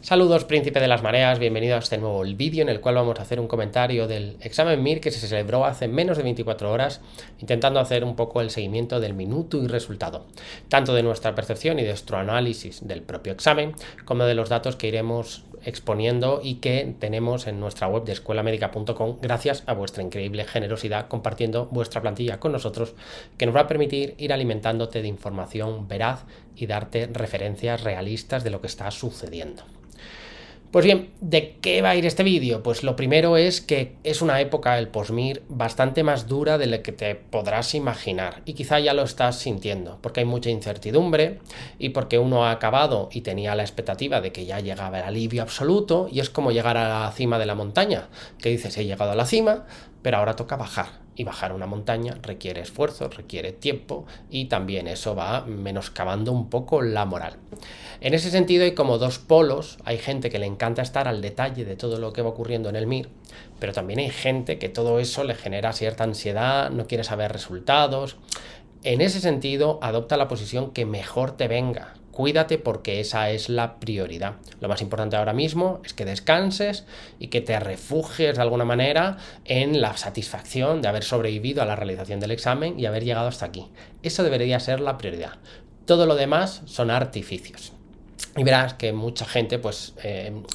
Saludos, príncipe de las mareas, bienvenido a este nuevo vídeo en el cual vamos a hacer un comentario del examen MIR que se celebró hace menos de 24 horas, intentando hacer un poco el seguimiento del minuto y resultado, tanto de nuestra percepción y de nuestro análisis del propio examen, como de los datos que iremos exponiendo y que tenemos en nuestra web de escuelamedica.com gracias a vuestra increíble generosidad compartiendo vuestra plantilla con nosotros, que nos va a permitir ir alimentándote de información veraz y darte referencias realistas de lo que está sucediendo. Pues bien, ¿de qué va a ir este vídeo? Pues lo primero es que es una época, el post-MIR, bastante más dura de lo que te podrás imaginar, y quizá ya lo estás sintiendo, porque hay mucha incertidumbre y porque uno ha acabado y tenía la expectativa de que ya llegaba el alivio absoluto, y es como llegar a la cima de la montaña, que dices, he llegado a la cima, pero ahora toca bajar. Y bajar una montaña requiere esfuerzo, requiere tiempo, y también eso va menoscabando un poco la moral. En ese sentido hay como dos polos. Hay gente que le encanta estar al detalle de todo lo que va ocurriendo en el MIR, pero también hay gente que todo eso le genera cierta ansiedad, no quiere saber resultados. En ese sentido, adopta la posición que mejor te venga. Cuídate porque esa es la prioridad. Lo más importante ahora mismo es que descanses y que te refugies de alguna manera en la satisfacción de haber sobrevivido a la realización del examen y haber llegado hasta aquí. Eso debería ser la prioridad. Todo lo demás son artificios. Y verás que mucha gente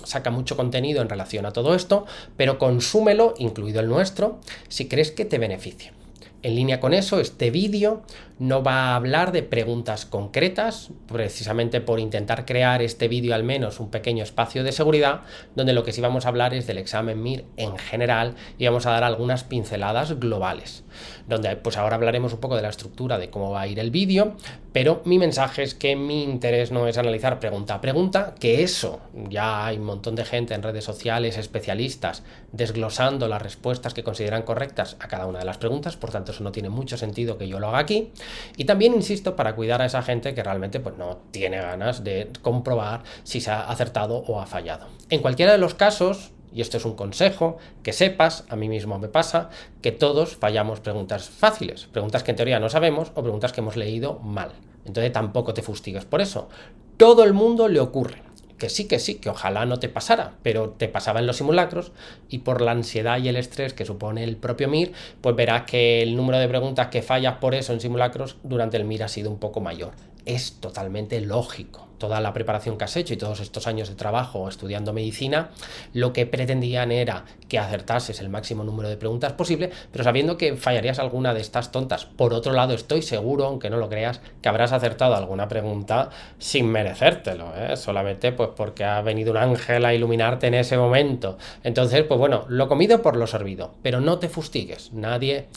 saca mucho contenido en relación a todo esto, pero consúmelo, incluido el nuestro, si crees que te beneficia. En línea con eso, este vídeo no va a hablar de preguntas concretas, precisamente por intentar crear este vídeo al menos un pequeño espacio de seguridad, donde lo que sí vamos a hablar es del examen MIR en general y vamos a dar algunas pinceladas globales, donde pues ahora hablaremos un poco de la estructura de cómo va a ir el vídeo, pero mi mensaje es que mi interés no es analizar pregunta a pregunta, que eso ya hay un montón de gente en redes sociales, especialistas, desglosando las respuestas que consideran correctas a cada una de las preguntas, por tanto eso no tiene mucho sentido que yo lo haga aquí. Y también insisto para cuidar a esa gente que realmente pues no tiene ganas de comprobar si se ha acertado o ha fallado. En cualquiera de los casos, y esto es un consejo, que sepas, a mí mismo me pasa, que todos fallamos preguntas fáciles, preguntas que en teoría no sabemos o preguntas que hemos leído mal. Entonces tampoco te fustigues por eso. Todo el mundo le ocurre. Que sí, que ojalá no te pasara, pero te pasaba en los simulacros y por la ansiedad y el estrés que supone el propio MIR, pues verás que el número de preguntas que fallas por eso en simulacros durante el MIR ha sido un poco mayor. Es totalmente lógico. Toda la preparación que has hecho y todos estos años de trabajo estudiando medicina, lo que pretendían era que acertases el máximo número de preguntas posible, pero sabiendo que fallarías alguna de estas tontas. Por otro lado, estoy seguro, aunque no lo creas, que habrás acertado alguna pregunta sin merecértelo, solamente pues porque ha venido un ángel a iluminarte en ese momento. Entonces, pues bueno, lo comido por lo servido, pero no te fustigues. Nadie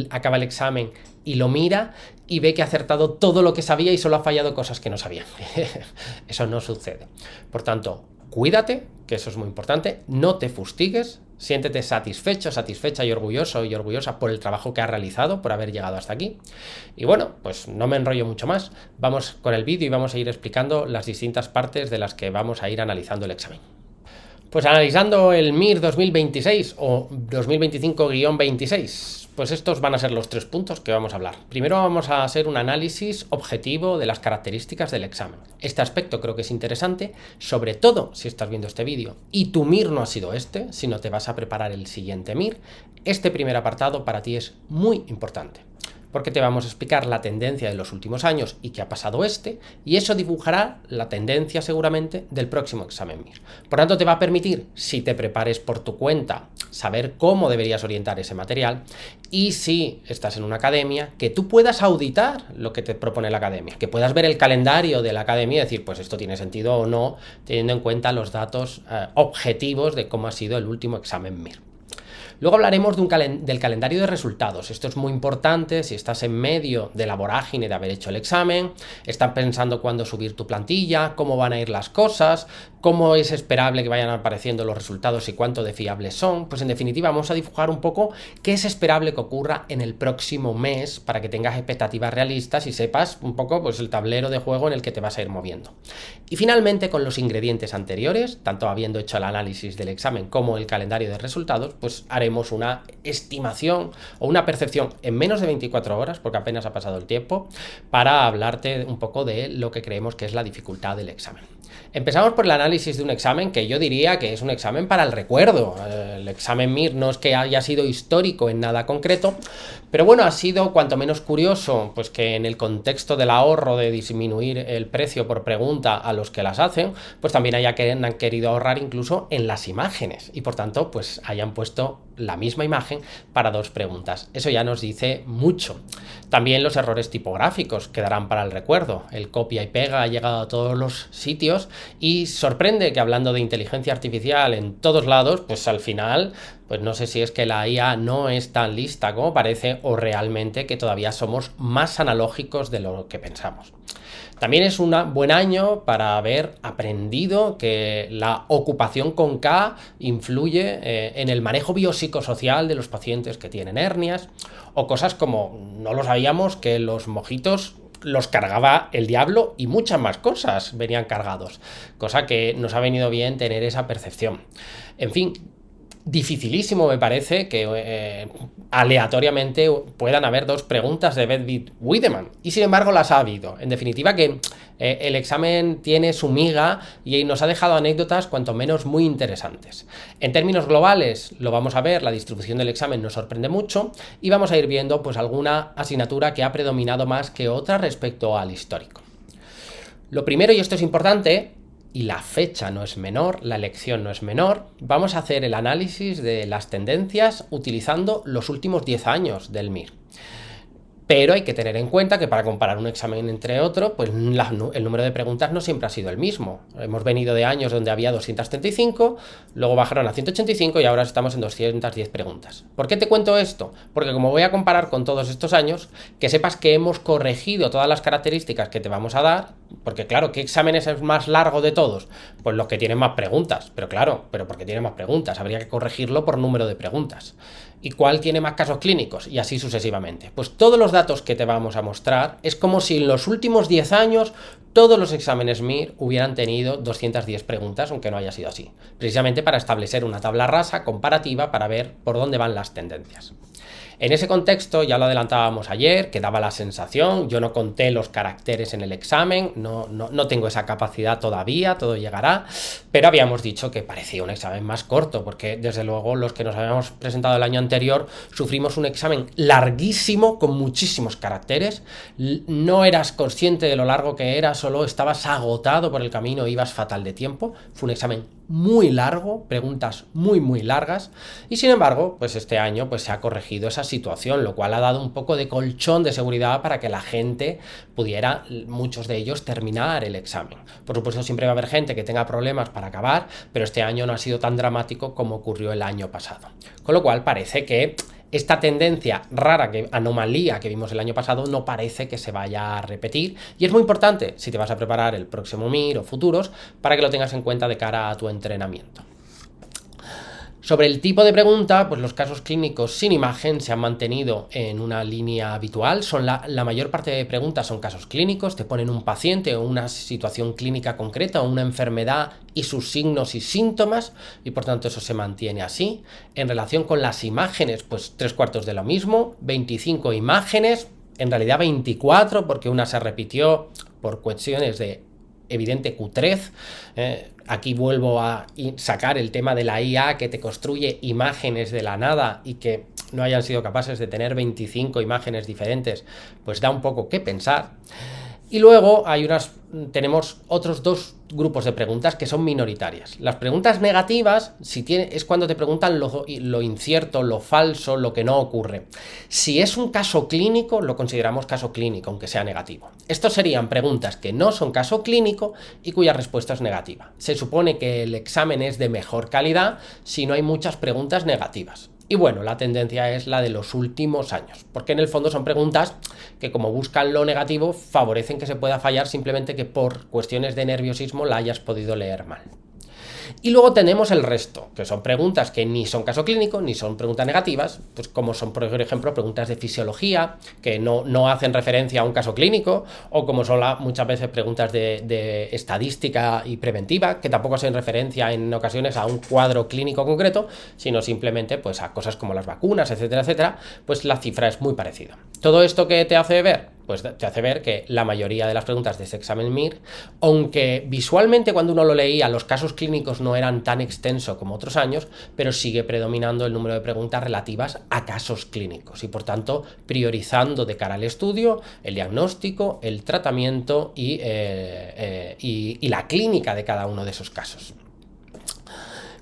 acaba el examen y lo mira y ve que ha acertado todo lo que sabía y solo ha fallado cosas que no sabía. Eso no sucede. Por tanto, cuídate, que eso es muy importante, no te fustigues, siéntete satisfecho, satisfecha y orgulloso y orgullosa por el trabajo que has realizado, por haber llegado hasta aquí. Y bueno, pues no me enrollo mucho más, vamos con el vídeo y vamos a ir explicando las distintas partes de las que vamos a ir analizando el examen. Pues analizando el MIR 2026 o 2025-26, pues estos van a ser los 3 puntos que vamos a hablar. Primero vamos a hacer un análisis objetivo de las características del examen. Este aspecto creo que es interesante, sobre todo si estás viendo este vídeo y tu MIR no ha sido este, sino te vas a preparar el siguiente MIR. Este primer apartado para ti es muy importante, porque te vamos a explicar la tendencia de los últimos años y qué ha pasado y eso dibujará la tendencia seguramente del próximo examen MIR. Por tanto, te va a permitir, si te prepares por tu cuenta, saber cómo deberías orientar ese material y si estás en una academia, que tú puedas auditar lo que te propone la academia, que puedas ver el calendario de la academia y decir, pues esto tiene sentido o no, teniendo en cuenta los datos objetivos de cómo ha sido el último examen MIR. Luego hablaremos del calendario de resultados. Esto es muy importante si estás en medio de la vorágine de haber hecho el examen, estás pensando cuándo subir tu plantilla, cómo van a ir las cosas, cómo es esperable que vayan apareciendo los resultados y cuánto de fiables son. Pues en definitiva vamos a dibujar un poco qué es esperable que ocurra en el próximo mes para que tengas expectativas realistas y sepas un poco pues el tablero de juego en el que te vas a ir moviendo. Y finalmente, con los ingredientes anteriores, tanto habiendo hecho el análisis del examen como el calendario de resultados, pues haremos una estimación o una percepción en menos de 24 horas, porque apenas ha pasado el tiempo, para hablarte un poco de lo que creemos que es la dificultad del examen. Empezamos por el análisis de un examen que yo diría que es un examen para el recuerdo. El examen MIR no es que haya sido histórico en nada concreto, pero bueno, ha sido cuanto menos curioso, pues que en el contexto del ahorro, de disminuir el precio por pregunta a los que las hacen, pues también han querido ahorrar incluso en las imágenes y por tanto pues hayan puesto la misma imagen para dos preguntas. Eso ya nos dice mucho. También los errores tipográficos quedarán para el recuerdo. El copia y pega ha llegado a todos los sitios y sorprende que hablando de inteligencia artificial en todos lados, pues al final, pues no sé si es que la IA no es tan lista como parece o realmente que todavía somos más analógicos de lo que pensamos. También es un buen año para haber aprendido que la ocupación con K influye en el manejo biopsicosocial de los pacientes que tienen hernias, o cosas como, no lo sabíamos, que los mojitos los cargaba el diablo y muchas más cosas venían cargados, cosa que nos ha venido bien tener esa percepción. En fin, dificilísimo me parece que aleatoriamente puedan haber dos preguntas de Bedvith Wiedemann y sin embargo las ha habido. En definitiva que el examen tiene su miga y nos ha dejado anécdotas cuanto menos muy interesantes. En términos globales lo vamos a ver, la distribución del examen nos sorprende mucho y vamos a ir viendo pues alguna asignatura que ha predominado más que otra respecto al histórico. Lo primero, y esto es importante, y la fecha no es menor, la elección no es menor, vamos a hacer el análisis de las tendencias utilizando los últimos 10 años del MIR. Pero hay que tener en cuenta que para comparar un examen entre otro, pues el número de preguntas no siempre ha sido el mismo. Hemos venido de años donde había 235, luego bajaron a 185 y ahora estamos en 210 preguntas. ¿Por qué te cuento esto? Porque como voy a comparar con todos estos años, que sepas que hemos corregido todas las características que te vamos a dar, porque claro, ¿qué examen es el más largo de todos? Pues los que tienen más preguntas, pero claro, pero porque tienen más preguntas, habría que corregirlo por número de preguntas. ¿Y cuál tiene más casos clínicos? Y así sucesivamente. Pues todos los datos que te vamos a mostrar es como si en los últimos 10 años todos los exámenes MIR hubieran tenido 210 preguntas, aunque no haya sido así. Precisamente para establecer una tabla rasa comparativa para ver por dónde van las tendencias. En ese contexto, ya lo adelantábamos ayer, que daba la sensación, yo no conté los caracteres en el examen, no tengo esa capacidad todavía, todo llegará, pero habíamos dicho que parecía un examen más corto, porque desde luego los que nos habíamos presentado el año anterior sufrimos un examen larguísimo con muchísimos caracteres, no eras consciente de lo largo que era, solo estabas agotado por el camino, ibas fatal de tiempo, fue un examen muy largo, preguntas muy largas y sin embargo, pues este año pues se ha corregido esa situación, lo cual ha dado un poco de colchón de seguridad para que la gente pudiera, muchos de ellos, terminar el examen. Por supuesto, siempre va a haber gente que tenga problemas para acabar, pero este año no ha sido tan dramático como ocurrió el año pasado. Con lo cual parece que esta tendencia rara, anomalía que vimos el año pasado, no parece que se vaya a repetir y es muy importante si te vas a preparar el próximo MIR o futuros para que lo tengas en cuenta de cara a tu entrenamiento. Sobre el tipo de pregunta, pues los casos clínicos sin imagen se han mantenido en una línea habitual. La mayor parte de preguntas son casos clínicos, te ponen un paciente o una situación clínica concreta o una enfermedad y sus signos y síntomas y por tanto eso se mantiene así. En relación con las imágenes, pues 3/4 de lo mismo, 25 imágenes, en realidad 24 porque una se repitió por cuestiones de evidente cutrez. Aquí vuelvo a sacar el tema de la IA que te construye imágenes de la nada y que no hayan sido capaces de tener 25 imágenes diferentes, pues da un poco que pensar. Y luego tenemos otros dos grupos de preguntas que son minoritarias. Las preguntas negativas es cuando te preguntan lo incierto, lo falso, lo que no ocurre. Si es un caso clínico, lo consideramos caso clínico, aunque sea negativo. Estos serían preguntas que no son caso clínico y cuya respuesta es negativa. Se supone que el examen es de mejor calidad si no hay muchas preguntas negativas. Y bueno, la tendencia es la de los últimos años, porque en el fondo son preguntas que como buscan lo negativo, favorecen que se pueda fallar simplemente que por cuestiones de nerviosismo la hayas podido leer mal. Y luego tenemos el resto, que son preguntas que ni son caso clínico, ni son preguntas negativas, pues como son, por ejemplo, preguntas de fisiología, que no hacen referencia a un caso clínico, o como son muchas veces preguntas de estadística y preventiva, que tampoco hacen referencia en ocasiones a un cuadro clínico concreto, sino simplemente pues a cosas como las vacunas, etcétera, etcétera, pues la cifra es muy parecida. ¿Todo esto qué te hace ver? pues te hace ver que la mayoría de las preguntas de este examen MIR, aunque visualmente cuando uno lo leía los casos clínicos no eran tan extensos como otros años, pero sigue predominando el número de preguntas relativas a casos clínicos y por tanto priorizando de cara al estudio el diagnóstico, el tratamiento y la clínica de cada uno de esos casos.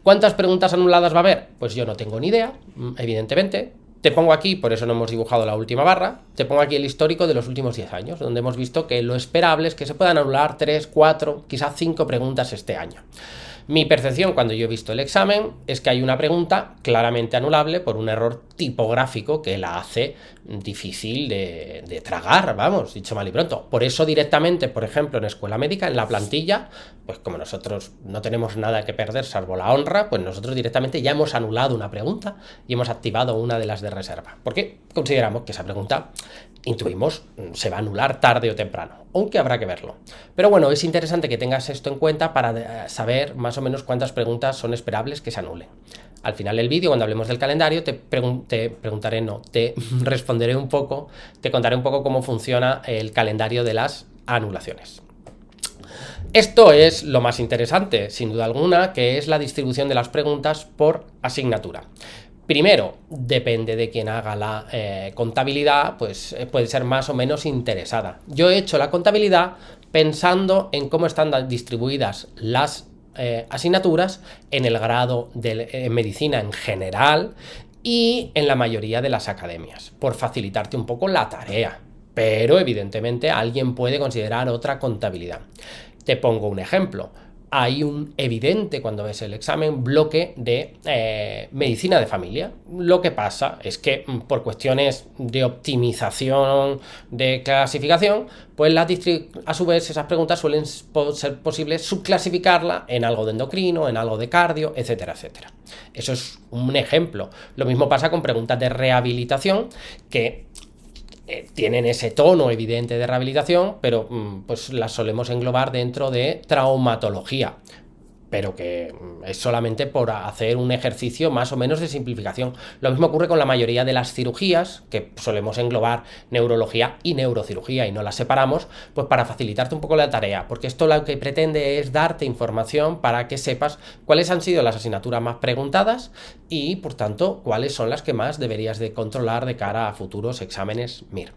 ¿Cuántas preguntas anuladas va a haber? Pues yo no tengo ni idea, evidentemente. Te pongo aquí, por eso no hemos dibujado la última barra, te pongo aquí el histórico de los últimos 10 años, donde hemos visto que lo esperable es que se puedan anular 3, 4, quizás 5 preguntas este año. Mi percepción cuando yo he visto el examen es que hay una pregunta claramente anulable por un error tipográfico que la hace difícil de tragar, vamos, dicho mal y pronto. Por eso directamente, por ejemplo, en Escuela Médica, en la plantilla, pues como nosotros no tenemos nada que perder salvo la honra, pues nosotros directamente ya hemos anulado una pregunta y hemos activado una de las de reserva. Porque consideramos que esa pregunta, intuimos, se va a anular tarde o temprano, aunque habrá que verlo. Pero bueno, es interesante que tengas esto en cuenta para saber más o menos cuántas preguntas son esperables que se anulen. Al final del vídeo, cuando hablemos del calendario, te responderé un poco, te contaré un poco cómo funciona el calendario de las anulaciones. Esto es lo más interesante, sin duda alguna, que es la distribución de las preguntas por asignatura. Primero, depende de quien haga la contabilidad, pues puede ser más o menos interesada. Yo he hecho la contabilidad pensando en cómo están distribuidas las asignaturas en el grado de medicina en general y en la mayoría de las academias, por facilitarte un poco la tarea. Pero evidentemente alguien puede considerar otra contabilidad. Te pongo un ejemplo. Hay un evidente, cuando ves el examen, bloque de medicina de familia. Lo que pasa es que por cuestiones de optimización, de clasificación, pues a su vez esas preguntas suelen ser posibles subclasificarla en algo de endocrino, en algo de cardio, etcétera, etcétera. Eso es un ejemplo. Lo mismo pasa con preguntas de rehabilitación que tienen ese tono evidente de rehabilitación, pero pues las solemos englobar dentro de traumatología, pero que es solamente por hacer un ejercicio más o menos de simplificación. Lo mismo ocurre con la mayoría de las cirugías, que solemos englobar neurología y neurocirugía y no las separamos, pues para facilitarte un poco la tarea, porque esto lo que pretende es darte información para que sepas cuáles han sido las asignaturas más preguntadas y, por tanto, cuáles son las que más deberías de controlar de cara a futuros exámenes MIR.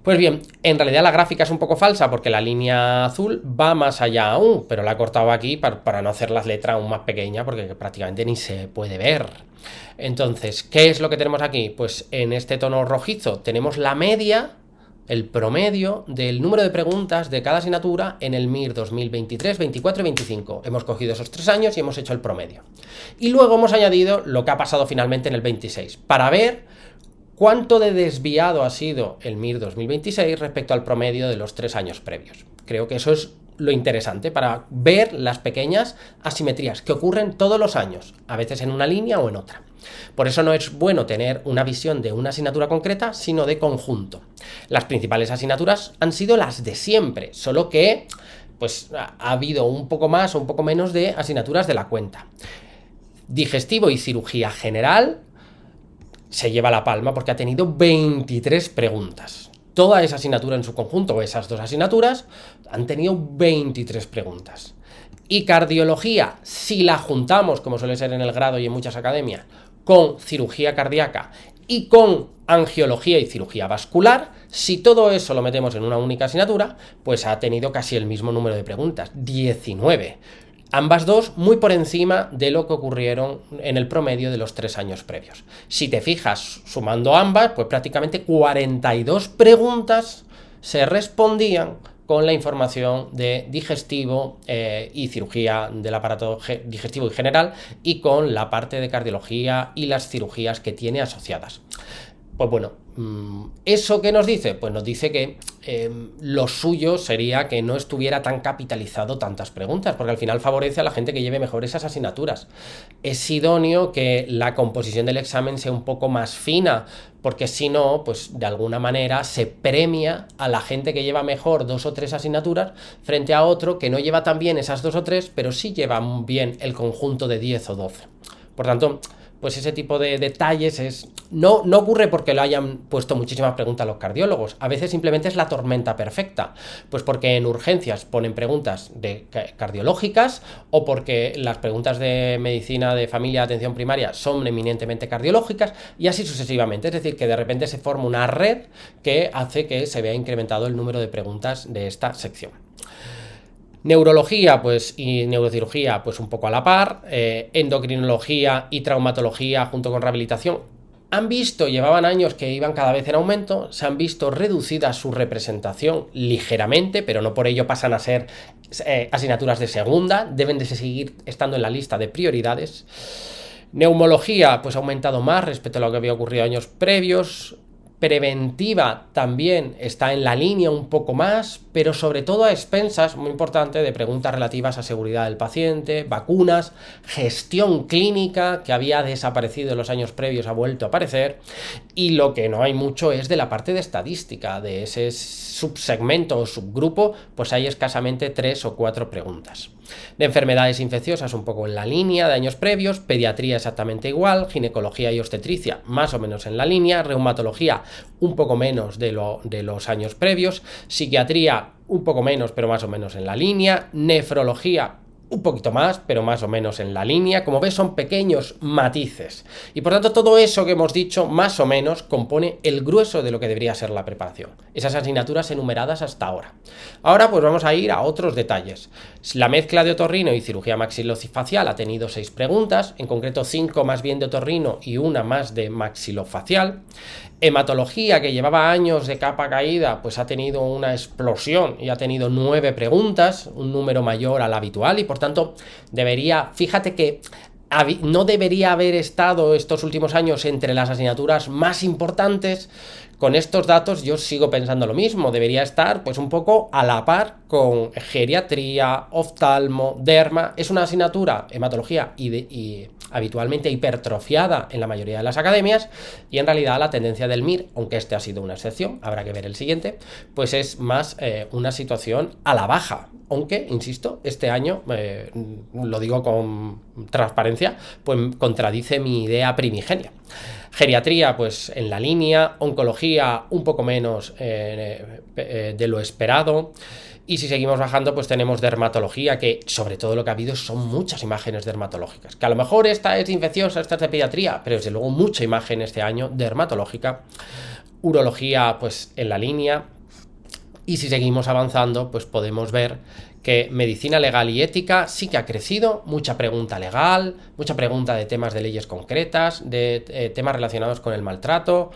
Pues bien, en realidad la gráfica es un poco falsa porque la línea azul va más allá aún, pero la he cortado aquí para no hacer las letras aún más pequeñas porque prácticamente ni se puede ver. Entonces, ¿qué es lo que tenemos aquí? Pues en este tono rojizo tenemos la media, el promedio del número de preguntas de cada asignatura en el MIR 2023, 24 y 25. Hemos cogido esos 3 años y hemos hecho el promedio. Y luego hemos añadido lo que ha pasado finalmente en el 26, para ver ¿cuánto de desviado ha sido el MIR 2026 respecto al promedio de los 3 años previos? Creo que eso es lo interesante para ver las pequeñas asimetrías que ocurren todos los años, a veces en una línea o en otra. Por eso no es bueno tener una visión de una asignatura concreta, sino de conjunto. Las principales asignaturas han sido las de siempre, solo que pues, ha habido un poco más o un poco menos de asignaturas de la cuenta. Digestivo y cirugía general se lleva la palma porque ha tenido 23 preguntas. Toda esa asignatura en su conjunto, o esas dos asignaturas, han tenido 23 preguntas. Y cardiología, si la juntamos, como suele ser en el grado y en muchas academias, con cirugía cardíaca y con angiología y cirugía vascular, si todo eso lo metemos en una única asignatura, pues ha tenido casi el mismo número de preguntas, 19. Ambas dos muy por encima de lo que ocurrieron en el promedio de los 3 años previos. Si te fijas, sumando ambas, pues prácticamente 42 preguntas se respondían con la información de digestivo y cirugía del aparato digestivo y general y con la parte de cardiología y las cirugías que tiene asociadas. Pues bueno, ¿eso qué nos dice? Pues nos dice que lo suyo sería que no estuviera tan capitalizado tantas preguntas, porque al final favorece a la gente que lleve mejor esas asignaturas. Es idóneo que la composición del examen sea un poco más fina, porque si no, pues de alguna manera se premia a la gente que lleva mejor 2 o 3 asignaturas frente a otro que no lleva tan bien esas 2 o 3, pero sí lleva bien el conjunto de 10 o 12. Por tanto, pues ese tipo de detalles no ocurre porque lo hayan puesto muchísimas preguntas los cardiólogos, a veces simplemente es la tormenta perfecta, pues porque en urgencias ponen preguntas cardiológicas o porque las preguntas de medicina de familia de atención primaria son eminentemente cardiológicas y así sucesivamente, es decir, que de repente se forma una red que hace que se vea incrementado el número de preguntas de esta sección. Neurología y neurocirugía pues un poco a la par, endocrinología y traumatología junto con rehabilitación llevaban años que iban cada vez en aumento, se han visto reducida su representación ligeramente, pero no por ello pasan a ser asignaturas de segunda, deben de seguir estando en la lista de prioridades. Neumología pues ha aumentado más respecto a lo que había ocurrido años previos. Preventiva también está en la línea un poco más, pero sobre todo a expensas, muy importante, de preguntas relativas a seguridad del paciente, vacunas, gestión clínica, que había desaparecido en los años previos, ha vuelto a aparecer, y lo que no hay mucho es de la parte de estadística, de ese subsegmento o subgrupo, pues hay escasamente 3 o 4 preguntas. De enfermedades infecciosas un poco en la línea de años previos, pediatría exactamente igual, ginecología y obstetricia más o menos en la línea, reumatología un poco menos de los años previos, psiquiatría un poco menos pero más o menos en la línea, nefrología un poquito más, pero más o menos en la línea. Como ves, son pequeños matices. Y por tanto, todo eso que hemos dicho, más o menos, compone el grueso de lo que debería ser la preparación. Esas asignaturas enumeradas hasta ahora. Ahora, pues vamos a ir a otros detalles. La mezcla de otorrino y cirugía maxilofacial ha tenido 6 preguntas, en concreto 5 más bien de otorrino y 1 más de maxilofacial. Hematología, que llevaba años de capa caída, pues ha tenido una explosión y ha tenido 9 preguntas, un número mayor al habitual y por tanto fíjate que no debería haber estado estos últimos años entre las asignaturas más importantes. Con estos datos yo sigo pensando lo mismo, debería estar pues un poco a la par con geriatría, oftalmo, derma. Es una asignatura, hematología, y habitualmente hipertrofiada en la mayoría de las academias, y en realidad la tendencia del MIR, aunque este ha sido una excepción, habrá que ver el siguiente, pues es más una situación a la baja, aunque, insisto, este año, lo digo con transparencia, pues contradice mi idea primigenia. Geriatría, pues en la línea, oncología un poco menos de lo esperado. Y si seguimos bajando, pues tenemos dermatología, que sobre todo lo que ha habido son muchas imágenes dermatológicas. Que a lo mejor esta es infecciosa, esta es de pediatría, pero desde luego mucha imagen este año dermatológica. Urología, pues en la línea. Y si seguimos avanzando, pues podemos ver que medicina legal y ética sí que ha crecido, mucha pregunta legal, mucha pregunta de temas de leyes concretas, de temas relacionados con el maltrato,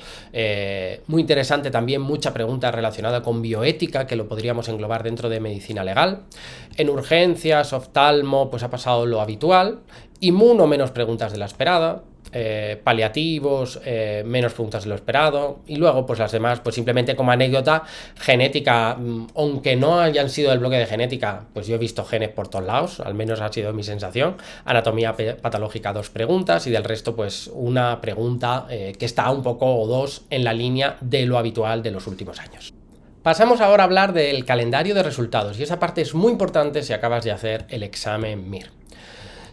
muy interesante también mucha pregunta relacionada con bioética, que lo podríamos englobar dentro de medicina legal. En urgencias, oftalmo, pues ha pasado lo habitual, inmuno menos preguntas de la esperada, paliativos, menos preguntas de lo esperado, y luego pues las demás pues simplemente como anécdota, genética, aunque no hayan sido del bloque de genética, pues yo he visto genes por todos lados, al menos ha sido mi sensación. Anatomía patológica 2 preguntas y del resto pues una pregunta que está un poco o 2 en la línea de lo habitual de los últimos años. Pasamos ahora a hablar del calendario de resultados, y esa parte es muy importante si acabas de hacer el examen MIR.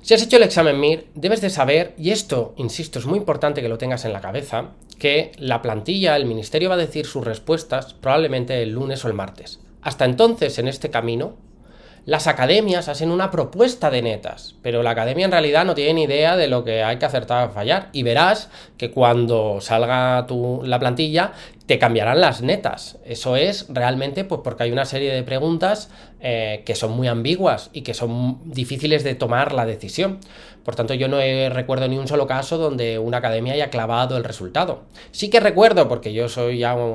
Si has hecho el examen MIR, debes de saber, y esto, insisto, es muy importante que lo tengas en la cabeza, que la plantilla, el ministerio va a decir sus respuestas probablemente el lunes o el martes. Hasta entonces, en este camino, las academias hacen una propuesta de netas, pero la academia en realidad no tiene ni idea de lo que hay que acertar o fallar, y verás que cuando salga la plantilla te cambiarán las netas. Eso es realmente pues porque hay una serie de preguntas que son muy ambiguas y que son difíciles de tomar la decisión. Por tanto, yo no recuerdo ni un solo caso donde una academia haya clavado el resultado. Sí que recuerdo, porque yo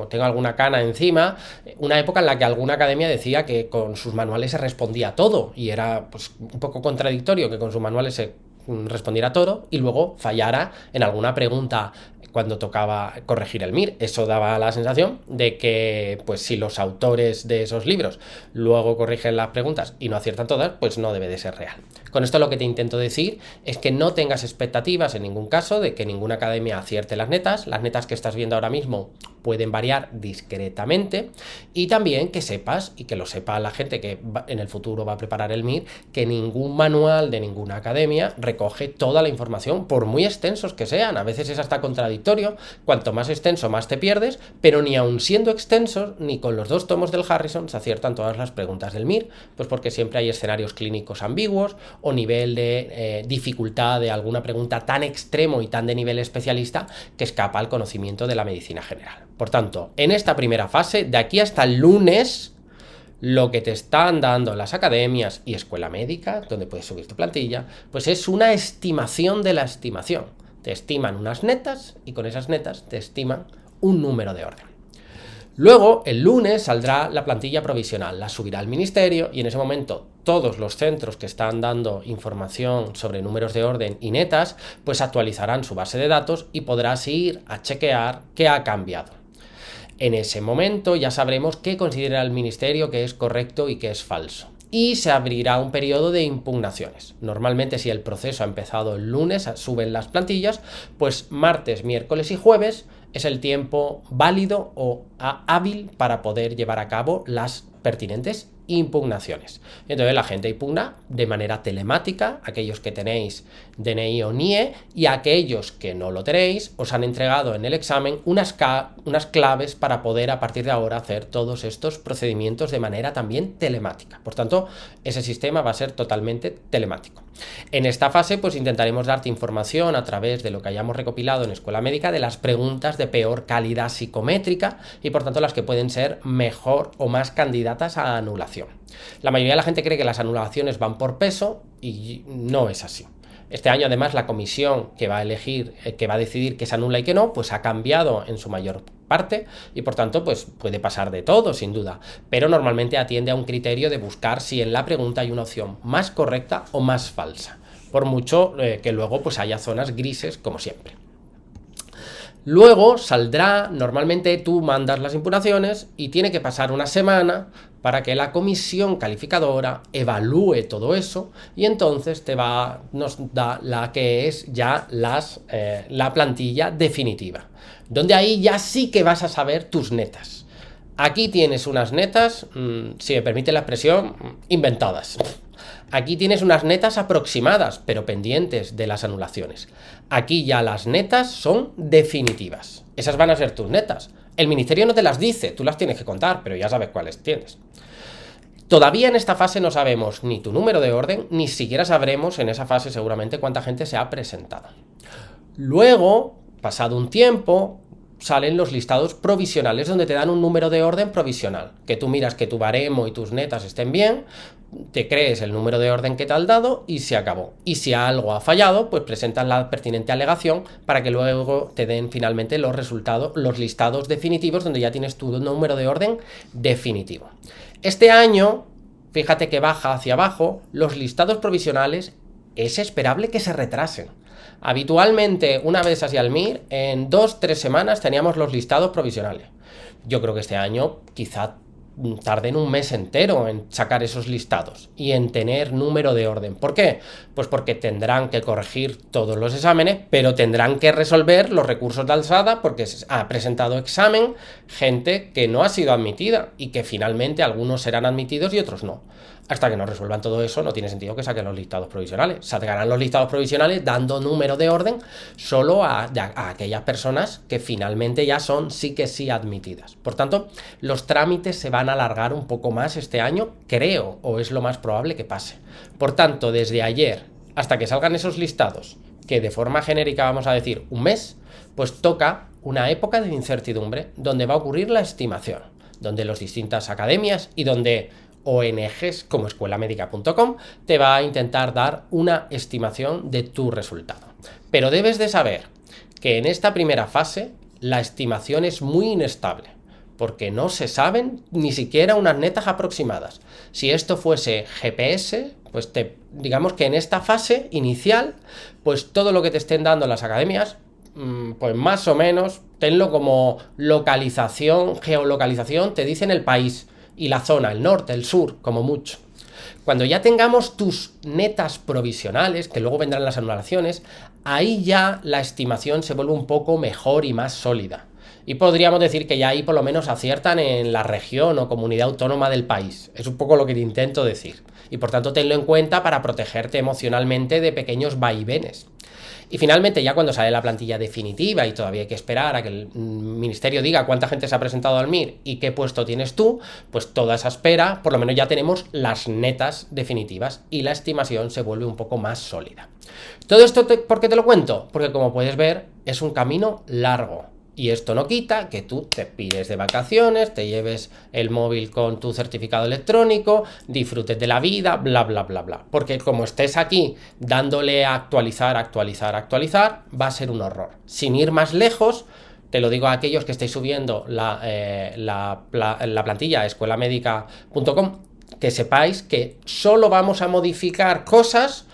tengo alguna cana encima, una época en la que alguna academia decía que con sus manuales se respondía todo, y era pues un poco contradictorio que con sus manuales se respondiera todo y luego fallara en alguna pregunta cuando tocaba corregir el MIR. Eso daba la sensación de que, pues si los autores de esos libros luego corrigen las preguntas y no aciertan todas, pues no debe de ser real. Con esto lo que te intento decir es que no tengas expectativas en ningún caso de que ninguna academia acierte las netas. Las netas que estás viendo ahora mismo pueden variar discretamente, y también que sepas, y que lo sepa la gente que en el futuro va a preparar el MIR, que ningún manual de ninguna academia recoge toda la información, por muy extensos que sean. A veces es hasta contradictorio, cuanto más extenso más te pierdes, pero ni aun siendo extensos, ni con los 2 tomos del Harrison se aciertan todas las preguntas del MIR, pues porque siempre hay escenarios clínicos ambiguos o nivel de dificultad de alguna pregunta tan extremo y tan de nivel especialista que escapa al conocimiento de la medicina general. Por tanto, en esta primera fase, de aquí hasta el lunes, lo que te están dando las academias y escuela médica, donde puedes subir tu plantilla, pues es una estimación de la estimación. Te estiman unas netas y con esas netas te estiman un número de orden. Luego, el lunes saldrá la plantilla provisional, la subirá el ministerio, y en ese momento todos los centros que están dando información sobre números de orden y netas, pues actualizarán su base de datos y podrás ir a chequear qué ha cambiado. En ese momento ya sabremos qué considera el ministerio que es correcto y qué es falso. Y se abrirá un periodo de impugnaciones. Normalmente, si el proceso ha empezado el lunes, suben las plantillas, pues martes, miércoles y jueves es el tiempo válido o hábil para poder llevar a cabo las pertinentes impugnaciones. Entonces la gente impugna de manera telemática, aquellos que tenéis DNI o NIE, y aquellos que no lo tenéis, os han entregado en el examen unas claves para poder a partir de ahora hacer todos estos procedimientos de manera también telemática. Por tanto, ese sistema va a ser totalmente telemático. En esta fase, pues intentaremos darte información a través de lo que hayamos recopilado en Escuela Médica de las preguntas de peor calidad psicométrica y por tanto las que pueden ser mejor o más candidatas a anulación. La mayoría de la gente cree que las anulaciones van por peso y no es así. Este año, además, la comisión que va a elegir, que va a decidir qué se anula y qué no, pues ha cambiado en su mayor parte y por tanto pues puede pasar de todo, sin duda, pero normalmente atiende a un criterio de buscar si en la pregunta hay una opción más correcta o más falsa, por mucho que luego pues haya zonas grises como siempre. Luego saldrá, normalmente tú mandas las impugnaciones y tiene que pasar una semana para que la comisión calificadora evalúe todo eso y entonces nos da la que es ya la plantilla definitiva, donde ahí ya sí que vas a saber tus netas. Aquí tienes unas netas, si me permite la expresión, inventadas. Aquí tienes unas netas aproximadas, pero pendientes de las anulaciones. Aquí ya las netas son definitivas. Esas van a ser tus netas. El ministerio no te las dice, tú las tienes que contar, pero ya sabes cuáles tienes. Todavía en esta fase no sabemos ni tu número de orden, ni siquiera sabremos en esa fase seguramente cuánta gente se ha presentado. Luego, pasado un tiempo, salen los listados provisionales donde te dan un número de orden provisional, que tú miras que tu baremo y tus netas estén bien, te crees el número de orden que te han dado y se acabó. Y si algo ha fallado, pues presentas la pertinente alegación para que luego te den finalmente los resultados, los listados definitivos donde ya tienes tu número de orden definitivo. Este año, fíjate que baja hacia abajo, los listados provisionales es esperable que se retrasen. Habitualmente, una vez hacia el MIR, en 2-3 semanas teníamos los listados provisionales. Yo creo que este año quizá tarden un mes entero en sacar esos listados y en tener número de orden. ¿Por qué? Pues porque tendrán que corregir todos los exámenes, pero tendrán que resolver los recursos de alzada porque ha presentado examen gente que no ha sido admitida y que finalmente algunos serán admitidos y otros no. Hasta que no resuelvan todo eso, no tiene sentido que saquen los listados provisionales. Sacarán los listados provisionales dando número de orden solo a aquellas personas que finalmente ya son sí que sí admitidas. Por tanto, los trámites se van a alargar un poco más este año, creo, o es lo más probable que pase. Por tanto, desde ayer hasta que salgan esos listados, que de forma genérica vamos a decir un mes, pues toca una época de incertidumbre donde va a ocurrir la estimación, donde las distintas academias y donde ONGs como escuelamédica.com te va a intentar dar una estimación de tu resultado. Pero debes de saber que en esta primera fase la estimación es muy inestable, porque no se saben ni siquiera unas netas aproximadas. Si esto fuese GPS, pues digamos que en esta fase inicial, pues todo lo que te estén dando las academias pues más o menos, tenlo como localización, geolocalización, te dicen el país y la zona, el norte, el sur, como mucho. Cuando ya tengamos tus netas provisionales, que luego vendrán las anulaciones, ahí ya la estimación se vuelve un poco mejor y más sólida. Y podríamos decir que ya ahí por lo menos aciertan en la región o comunidad autónoma del país. Es un poco lo que te intento decir. Y por tanto tenlo en cuenta para protegerte emocionalmente de pequeños vaivenes. Y finalmente, ya cuando sale la plantilla definitiva y todavía hay que esperar a que el ministerio diga cuánta gente se ha presentado al MIR y qué puesto tienes tú, pues toda esa espera, por lo menos ya tenemos las netas definitivas y la estimación se vuelve un poco más sólida. Todo esto, ¿por qué te lo cuento? Porque como puedes ver, es un camino largo. Y esto no quita que tú te pires de vacaciones, te lleves el móvil con tu certificado electrónico, disfrutes de la vida, bla, bla, bla, bla. Porque como estés aquí dándole a actualizar, va a ser un horror. Sin ir más lejos, te lo digo a aquellos que estáis subiendo la plantilla a escuelamedica.com, que sepáis que solo vamos a modificar cosas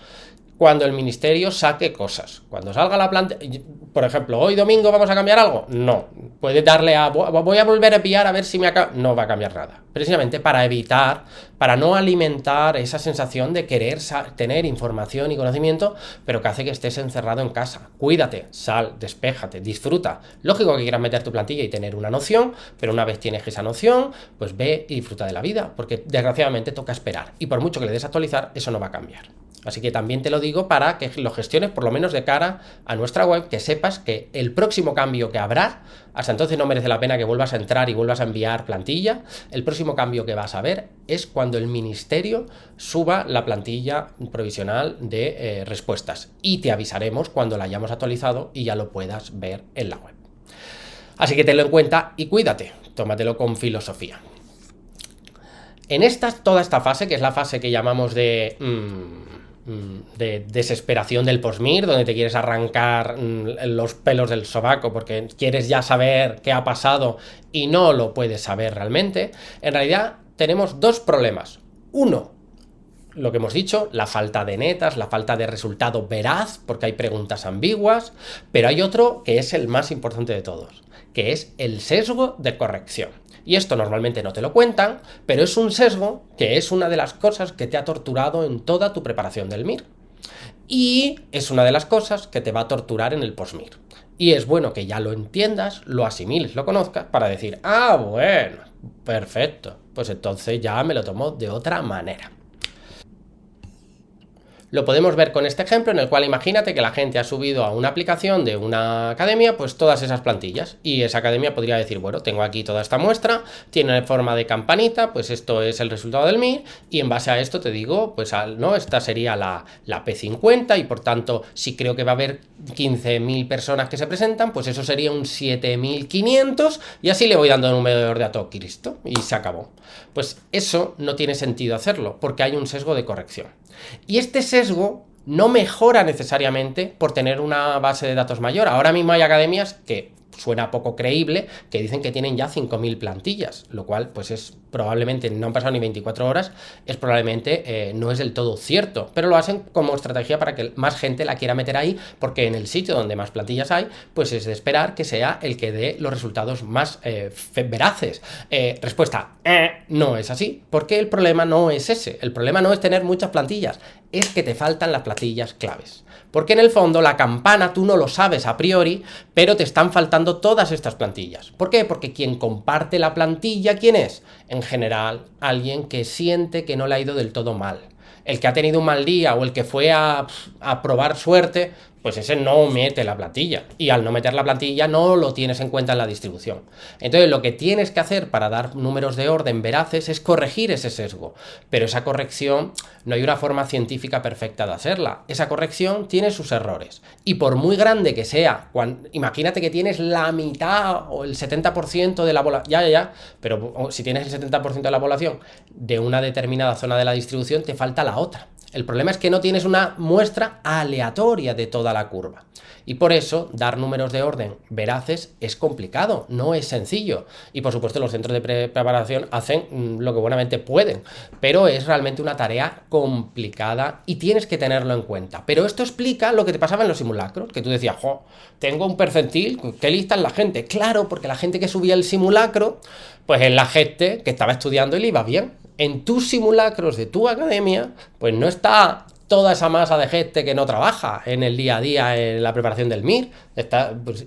cuando el ministerio saque cosas. Cuando salga la plantilla, por ejemplo, hoy domingo vamos a cambiar algo, no. Puedes darle a, voy a volver a enviar a ver si me acaba, no va a cambiar nada. Precisamente para evitar, para no alimentar esa sensación de querer tener información y conocimiento, pero que hace que estés encerrado en casa. Cuídate, sal, despéjate, disfruta. Lógico que quieras meter tu plantilla y tener una noción, pero una vez tienes esa noción, pues ve y disfruta de la vida, porque desgraciadamente toca esperar. Y por mucho que le des a actualizar, eso no va a cambiar. Así que también te lo digo para que lo gestiones por lo menos de cara a nuestra web, que sepas que el próximo cambio que habrá, hasta entonces no merece la pena que vuelvas a entrar y vuelvas a enviar plantilla. El próximo cambio que vas a ver es cuando el ministerio suba la plantilla provisional de respuestas, y te avisaremos cuando la hayamos actualizado y ya lo puedas ver en la web. Así que tenlo en cuenta y cuídate, tómatelo con filosofía. En toda esta fase, que es la fase que llamamos de desesperación del post-MIR, donde te quieres arrancar los pelos del sobaco porque quieres ya saber qué ha pasado y no lo puedes saber realmente, en realidad tenemos dos problemas. Uno, lo que hemos dicho, la falta de netas, la falta de resultado veraz, porque hay preguntas ambiguas, pero hay otro que es el más importante de todos, que es el sesgo de corrección. Y esto normalmente no te lo cuentan, pero es un sesgo que es una de las cosas que te ha torturado en toda tu preparación del MIR. Y es una de las cosas que te va a torturar en el post-MIR. Y es bueno que ya lo entiendas, lo asimiles, lo conozcas, para decir, ah, bueno, perfecto, pues entonces ya me lo tomo de otra manera. Lo podemos ver con este ejemplo en el cual imagínate que la gente ha subido a una aplicación de una academia pues todas esas plantillas, y esa academia podría decir, bueno, tengo aquí toda esta muestra, tiene forma de campanita, pues esto es el resultado del MIR, y en base a esto te digo, pues no, esta sería la P50, y por tanto si creo que va a haber 15.000 personas que se presentan, pues eso sería un 7.500, y así le voy dando número de orden a todo Cristo, y se acabó. Pues eso no tiene sentido hacerlo, porque hay un sesgo de corrección. Y este sesgo no mejora necesariamente por tener una base de datos mayor. Ahora mismo hay academias que suena poco creíble, que dicen que tienen ya 5.000 plantillas, lo cual pues es probablemente, no han pasado ni 24 horas, es probablemente no es del todo cierto, pero lo hacen como estrategia para que más gente la quiera meter ahí, porque en el sitio donde más plantillas hay, pues es de esperar que sea el que dé los resultados más veraces. Respuesta, no es así, porque el problema no es ese, el problema no es tener muchas plantillas, es que te faltan las plantillas claves. Porque en el fondo la campana tú no lo sabes a priori, pero te están faltando todas estas plantillas. ¿Por qué? Porque quien comparte la plantilla, ¿quién es? En general, alguien que siente que no le ha ido del todo mal. El que ha tenido un mal día o el que fue a probar suerte, pues ese no mete la plantilla. Y al no meter la plantilla no lo tienes en cuenta en la distribución. Entonces lo que tienes que hacer para dar números de orden veraces es corregir ese sesgo. Pero esa corrección no hay una forma científica perfecta de hacerla. Esa corrección tiene sus errores. Y por muy grande que sea, imagínate que tienes la mitad o el 70% de la población, pero si tienes el 70% de la población de una determinada zona de la distribución, te falta la otra. El problema es que no tienes una muestra aleatoria de toda la curva. Y por eso dar números de orden veraces es complicado, no es sencillo. Y por supuesto los centros de preparación hacen lo que buenamente pueden, pero es realmente una tarea complicada y tienes que tenerlo en cuenta. Pero esto explica lo que te pasaba en los simulacros, que tú decías, jo, tengo un percentil, qué lista es la gente. Claro, porque la gente que subía el simulacro, pues es la gente que estaba estudiando y le iba bien. En tus simulacros de tu academia, pues no está toda esa masa de gente que no trabaja en el día a día en la preparación del MIR.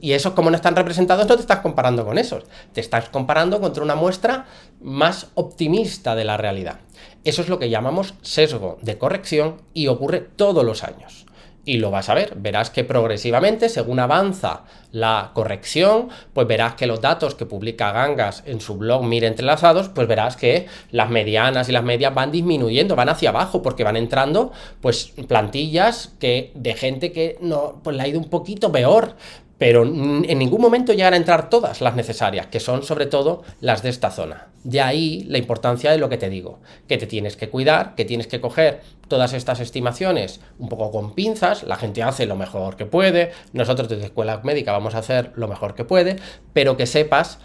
Y esos, como no están representados, no te estás comparando con esos. Te estás comparando contra una muestra más optimista de la realidad. Eso es lo que llamamos sesgo de corrección y ocurre todos los años. Y lo vas a ver, verás que progresivamente, según avanza la corrección, pues verás que los datos que publica Gangas en su blog MIR Entrelazados, pues verás que las medianas y las medias van disminuyendo, van hacia abajo, porque van entrando pues plantillas de gente que no, pues le ha ido un poquito peor, pero en ningún momento llegan a entrar todas las necesarias, que son sobre todo las de esta zona. De ahí la importancia de lo que te digo, que te tienes que cuidar, que tienes que coger todas estas estimaciones un poco con pinzas, la gente hace lo mejor que puede, nosotros desde Escuela Médica vamos a hacer lo mejor que puede, pero que sepas,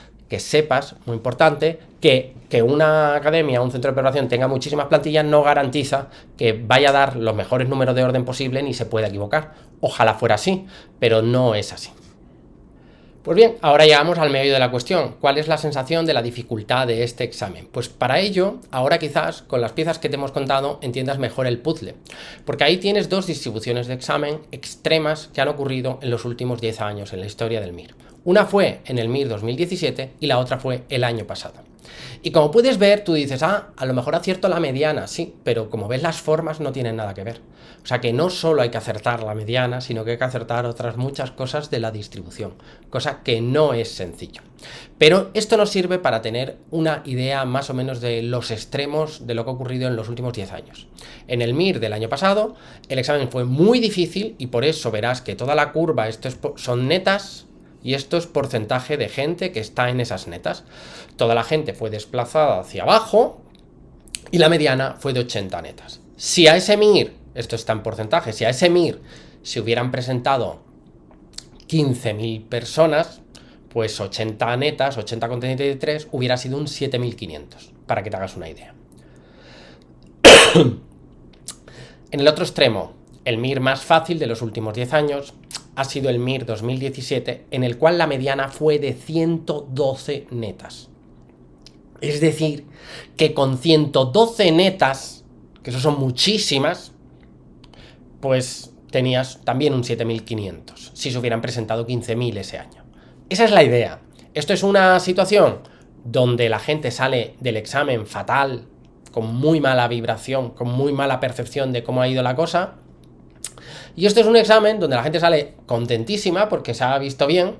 muy importante, que una academia, un centro de preparación tenga muchísimas plantillas no garantiza que vaya a dar los mejores números de orden posible ni se pueda equivocar. Ojalá fuera así, pero no es así. Pues bien, ahora llegamos al meollo de la cuestión. ¿Cuál es la sensación de la dificultad de este examen? Pues para ello, ahora quizás con las piezas que te hemos contado entiendas mejor el puzzle, porque ahí tienes dos distribuciones de examen extremas que han ocurrido en los últimos 10 años en la historia del MIR. Una fue en el MIR 2017 y la otra fue el año pasado. Y como puedes ver, tú dices, a lo mejor acierto la mediana, sí, pero como ves las formas no tienen nada que ver. O sea que no solo hay que acertar la mediana, sino que hay que acertar otras muchas cosas de la distribución, cosa que no es sencillo. Pero esto nos sirve para tener una idea más o menos de los extremos de lo que ha ocurrido en los últimos 10 años. En el MIR del año pasado, el examen fue muy difícil y por eso verás que toda la curva son netas, y esto es porcentaje de gente que está en esas netas. Toda la gente fue desplazada hacia abajo y la mediana fue de 80 netas. Si a ese MIR, esto está en porcentaje, si a ese MIR se hubieran presentado 15.000 personas, pues 80 netas, 80,33, hubiera sido un 7.500, para que te hagas una idea. En el otro extremo, el MIR más fácil de los últimos 10 años ha sido el MIR 2017, en el cual la mediana fue de 112 netas. Es decir, que con 112 netas, que eso son muchísimas, pues tenías también un 7.500, si se hubieran presentado 15.000 ese año. Esa es la idea. Esto es una situación donde la gente sale del examen fatal, con muy mala vibración, con muy mala percepción de cómo ha ido la cosa. Y esto es un examen donde la gente sale contentísima porque se ha visto bien,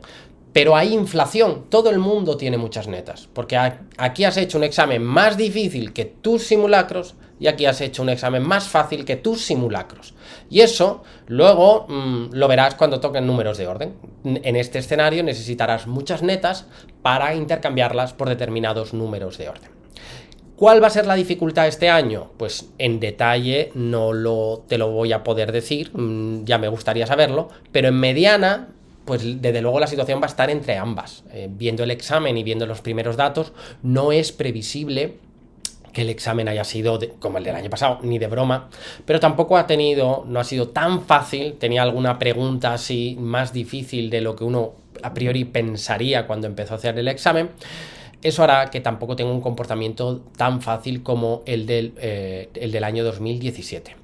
pero hay inflación. Todo el mundo tiene muchas netas, porque aquí has hecho un examen más difícil que tus simulacros y aquí has hecho un examen más fácil que tus simulacros. Y eso luego lo verás cuando toquen números de orden. En este escenario necesitarás muchas netas para intercambiarlas por determinados números de orden. ¿Cuál va a ser la dificultad este año? Pues en detalle te lo voy a poder decir, ya me gustaría saberlo, pero en mediana, pues desde luego la situación va a estar entre ambas. Viendo el examen y viendo los primeros datos, no es previsible que el examen haya sido como el del año pasado, ni de broma, pero tampoco no ha sido tan fácil, tenía alguna pregunta así más difícil de lo que uno a priori pensaría cuando empezó a hacer el examen. Eso hará que tampoco tenga un comportamiento tan fácil como el del año 2017.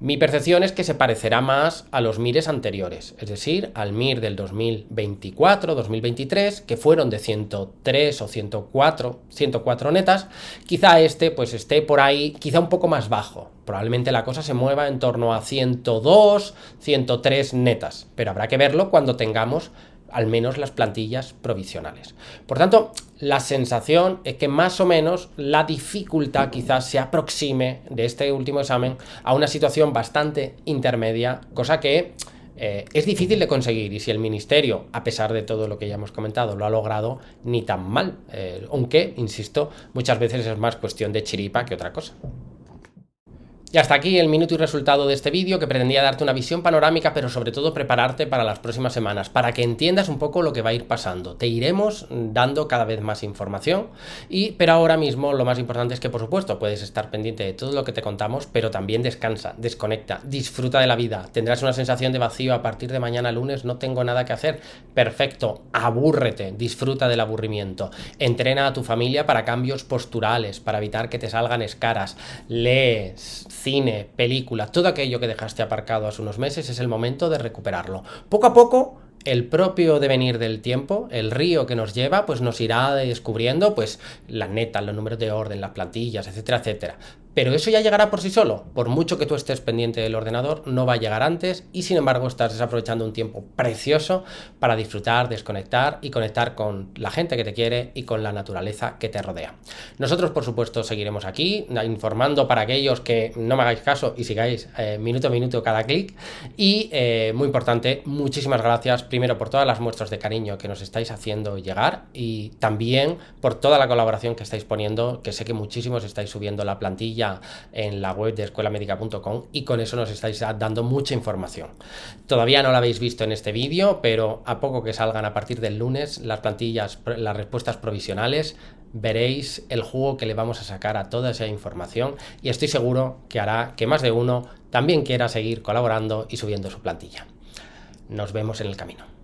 Mi percepción es que se parecerá más a los MIRes anteriores, es decir, al MIR del 2024-2023, que fueron de 103 o 104 netas. Quizá pues esté por ahí, quizá un poco más bajo. Probablemente la cosa se mueva en torno a 102, 103 netas, pero habrá que verlo cuando tengamos al menos las plantillas provisionales. Por tanto, la sensación es que más o menos la dificultad quizás se aproxime de este último examen a una situación bastante intermedia, cosa que es difícil de conseguir, y si el ministerio, a pesar de todo lo que ya hemos comentado, lo ha logrado, ni tan mal, aunque, insisto, muchas veces es más cuestión de chiripa que otra cosa. Y hasta aquí el minuto y resultado de este vídeo, que pretendía darte una visión panorámica, pero sobre todo prepararte para las próximas semanas, para que entiendas un poco lo que va a ir pasando. Te iremos dando cada vez más información, pero ahora mismo lo más importante es que, por supuesto, puedes estar pendiente de todo lo que te contamos, pero también descansa, desconecta, disfruta de la vida. Tendrás una sensación de vacío a partir de mañana lunes, no tengo nada que hacer. Perfecto, abúrrete, disfruta del aburrimiento. Entrena a tu familia para cambios posturales, para evitar que te salgan escaras. Lees, cine, película, todo aquello que dejaste aparcado hace unos meses, es el momento de recuperarlo. Poco a poco, el propio devenir del tiempo, el río que nos lleva, pues nos irá descubriendo pues las netas, los números de orden, las plantillas, etcétera, etcétera. Pero eso ya llegará por sí solo. Por mucho que tú estés pendiente del ordenador, no va a llegar antes, y sin embargo estás desaprovechando un tiempo precioso para disfrutar, desconectar y conectar con la gente que te quiere y con la naturaleza que te rodea. Nosotros, por supuesto, seguiremos aquí informando para aquellos que no me hagáis caso y sigáis minuto a minuto cada clic. Y muy importante, muchísimas gracias primero por todas las muestras de cariño que nos estáis haciendo llegar, y también por toda la colaboración que estáis poniendo, que sé que muchísimos estáis subiendo la plantilla en la web de escuelamedica.com, y con eso nos estáis dando mucha información. Todavía no la habéis visto en este vídeo, pero a poco que salgan a partir del lunes las plantillas, las respuestas provisionales, veréis el jugo que le vamos a sacar a toda esa información, y estoy seguro que hará que más de uno también quiera seguir colaborando y subiendo su plantilla. Nos vemos en el camino.